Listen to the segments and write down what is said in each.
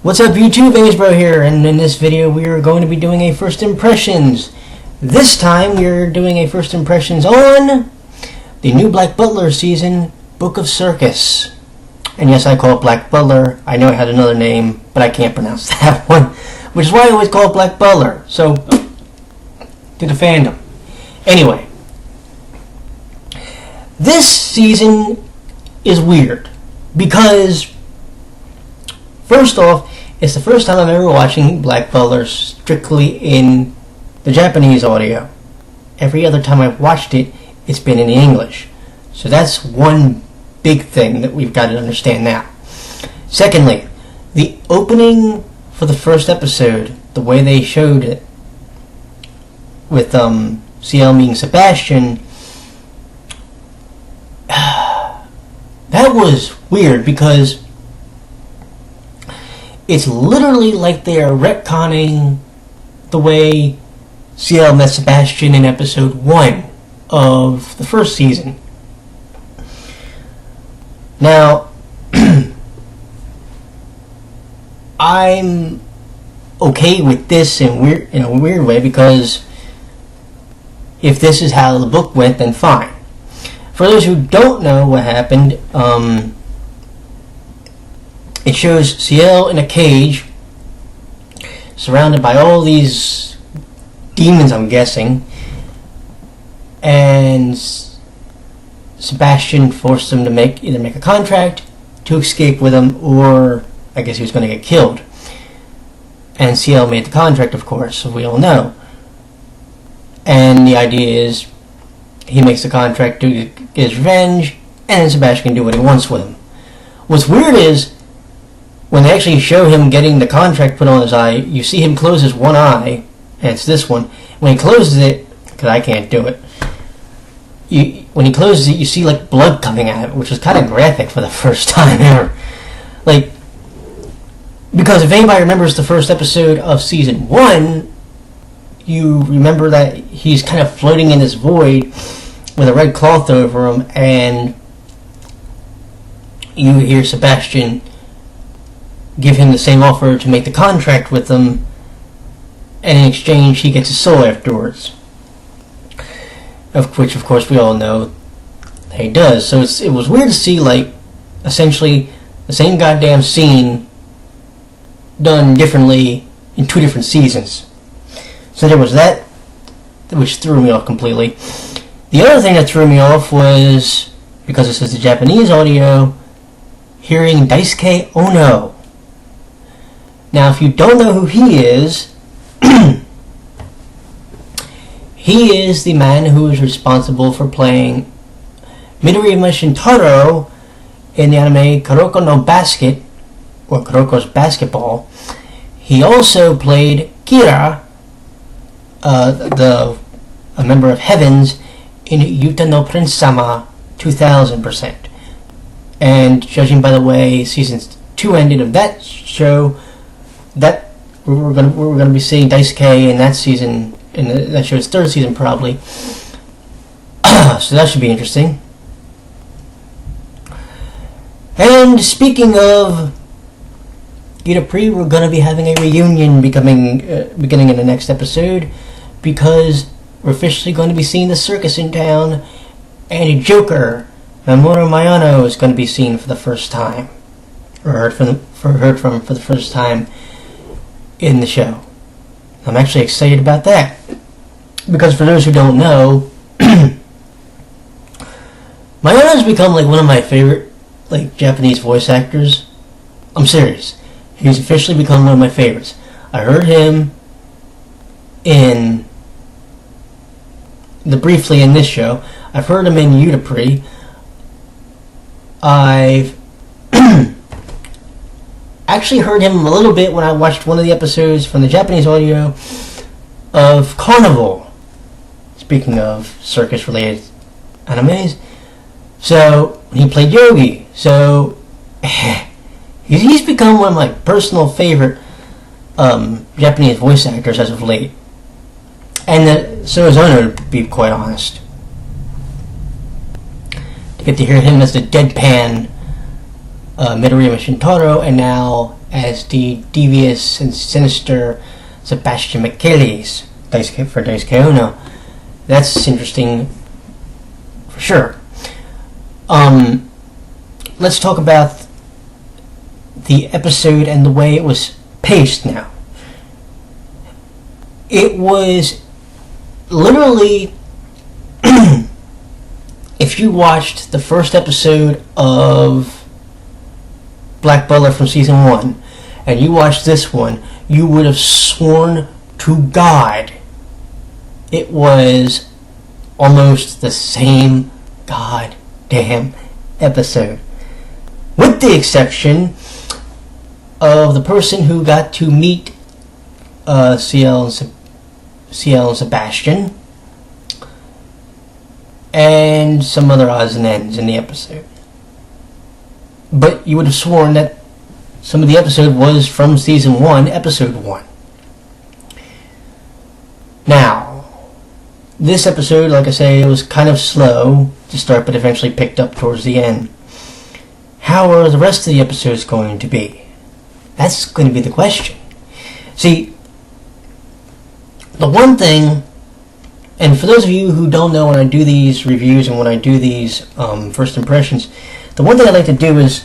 What's up YouTube, Bro here, and in this video we are going to be doing a first impressions. This time we are doing a first impressions on the new Black Butler season, Book of Circus. And yes, I call it Black Butler. I know it had another name, but I can't pronounce that one, which is why I always call it Black Butler. So, to the fandom. Anyway, this season is weird because, first off, it's the first time I'm ever watching Black Butler strictly in the Japanese audio. Every other time I've watched it, it's been in English. So that's one big thing that we've got to understand now. Secondly, the opening for the first episode, the way they showed it, with Ciel meeting Sebastian, that was weird because it's literally like they are retconning the way Ciel met Sebastian in episode 1 of the first season. Now, I'm okay with this in a weird way because if this is how the book went, then fine. For those who don't know what happened, it shows Ciel in a cage, surrounded by all these demons, I'm guessing, and Sebastian forced him to either make a contract to escape with him, or I guess he was going to get killed. And Ciel made the contract, of course, so we all know. And the idea is he makes the contract to get his revenge, and then Sebastian can do what he wants with him. What's weird is, when they actually show him getting the contract put on his eye, you see him close his one eye, and it's this one. When he closes it, because I can't do it, when he closes it, you see like blood coming out of it, which was kind of graphic for the first time ever. Like, because if anybody remembers the first episode of season 1, you remember that he's kind of floating in this void with a red cloth over him, and you hear Sebastian give him the same offer to make the contract with them, and in exchange he gets his soul afterwards. Of which, of course, we all know that he does. So it was weird to see, like, essentially the same goddamn scene done differently in 2 different seasons. So there was that, which threw me off completely. The other thing that threw me off was, because this is the Japanese audio, hearing Daisuke Ono. Now, if you don't know who he is, he is the man who is responsible for playing Midoriyama Shintaro in the anime Kuroko no Basket, or Kuroko's Basketball. He also played Kira, a member of Heavens, in Yuta no Prince-sama 2000%. And judging by the way season 2 ended of that show, that we're gonna be seeing Daisuke in that season, in that show's 3rd season probably. So that should be interesting. And speaking of Yutapri, we're gonna be having a reunion beginning in the next episode, because we're officially going to be seeing the circus in town, and Joker, Mamoru Miyano, is going to be seen for the first time, or heard from for the first time in the show. I'm actually excited about that, because for those who don't know, Miyano's become like one of my favorite Japanese voice actors. I'm serious. He's officially become one of my favorites. I heard him briefly in this show. I've heard him in Yutapri. I've actually heard him a little bit when I watched one of the episodes from the Japanese audio of Carnival. Speaking of circus-related animes. So, he played Yogi. So, he's become one of my personal favorite Japanese voice actors as of late. And so is Ono, to be quite honest. To get to hear him as the deadpan Midoriyama Shintaro, and now as the devious and sinister Sebastian Michaelis for Daisuke Ono. That's interesting for sure. Let's talk about the episode and the way it was paced now. It was literally, if you watched the first episode of Black Butler from season 1 and you watched this one, you would have sworn to God it was almost the same goddamn episode, with the exception of the person who got to meet Ciel and Sebastian and some other odds and ends in the episode. But you would have sworn that some of the episode was from season 1, episode 1. Now, this episode, like I say, it was kind of slow to start, but eventually picked up towards the end. How are the rest of the episodes going to be? That's going to be the question. See, the one thing, and for those of you who don't know, when I do these reviews and when I do these first impressions, the one thing I like to do is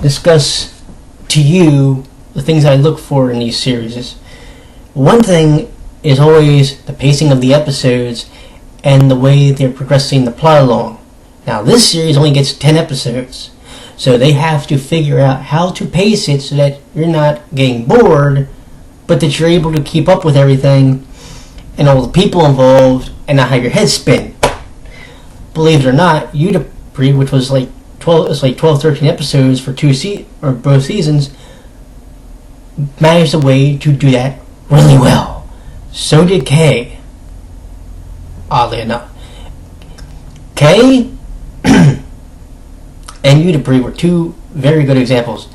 discuss to you the things I look for in these series. One thing is always the pacing of the episodes and the way they're progressing the plot along. Now, this series only gets 10 episodes, so they have to figure out how to pace it so that you're not getting bored, but that you're able to keep up with everything and all the people involved and not have your head spin. Believe it or not, Udapri, which was like 12, 13 episodes for both seasons, managed a way to do that really well. So did Kay. Oddly enough, Kay and Udapri were two very good examples.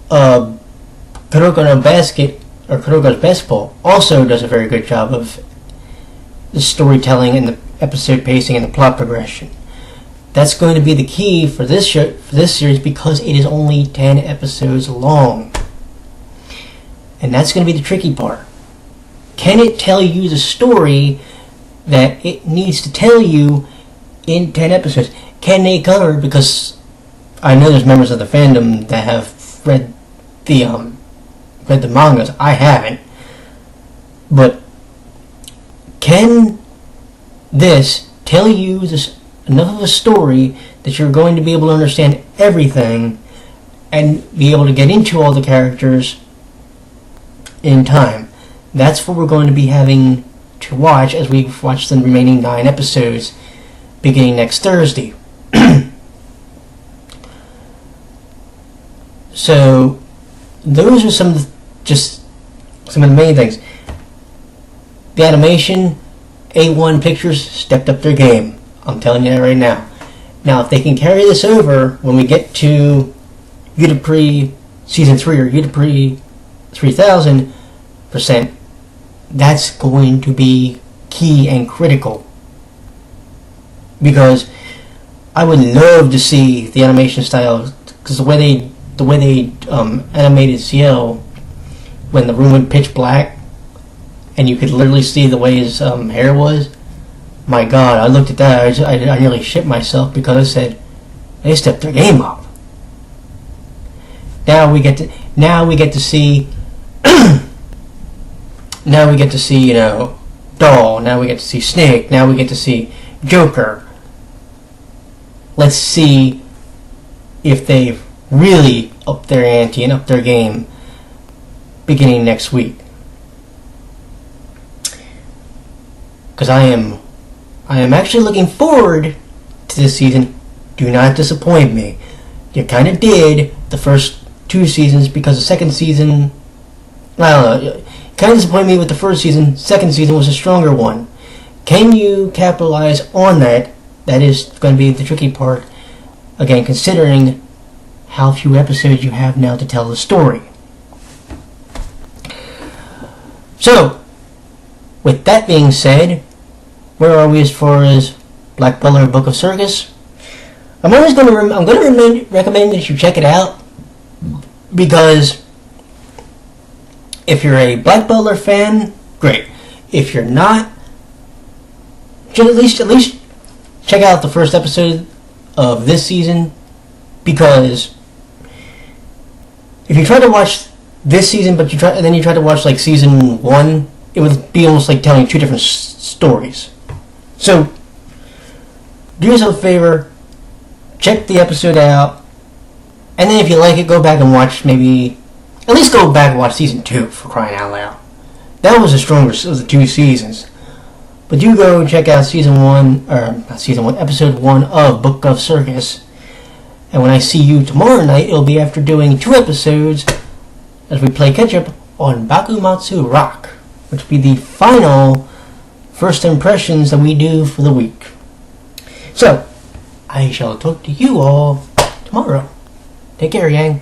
Kuroko's Basketball also does a very good job of the storytelling and the episode pacing and the plot progression. That's going to be the key for this series, because it is only 10 episodes long. And that's going to be the tricky part. Can it tell you the story that it needs to tell you in 10 episodes? Can they cover, because I know there's members of the fandom that have read the mangas. I haven't. But can this tell you enough of a story that you're going to be able to understand everything and be able to get into all the characters in time? That's what we're going to be having to watch as we watch the remaining 9 episodes beginning next Thursday. So those are some of the main things. The animation, A1 Pictures stepped up their game. I'm telling you that right now. Now, if they can carry this over when we get to Udapri Season 3 or Udapri 3000%, that's going to be key and critical. Because I would love to see the animation style, because the way they animated Ciel when the room went pitch black and you could literally see the way his hair was. My God, I looked at that. I nearly shit myself, because I said they stepped their game up. Now we get to see now we get to see, Doll. Now we get to see Snake. Now we get to see Joker. Let's see if they've really upped their ante and upped their game beginning next week. Because I am actually looking forward to this season. Do not disappoint me. You kind of did the first 2 seasons, because the second season, I don't know, kind of disappointed me with the first season. Second season was a stronger one. Can you capitalize on that? That is going to be the tricky part. Again, considering how few episodes you have now to tell the story. So, with that being said, where are we as far as Black Butler Book of Circus? I'm going to recommend that you check it out. Because if you're a Black Butler fan, great. If you're not, at least check out the first episode of this season, because if you try to watch this season and then you try to watch like season 1, it would be almost like telling two different stories. So do yourself a favor, check the episode out, and then if you like it, go back and watch at least go back and watch season 2, for crying out loud. That was the strongest of the 2 seasons. But do go and check out episode 1 of Book of Circus. And when I see you tomorrow night, it'll be after doing 2 episodes as we play catch-up on Bakumatsu Rock, which will be the final first impressions that we do for the week. So, I shall talk to you all tomorrow. Take care, gang.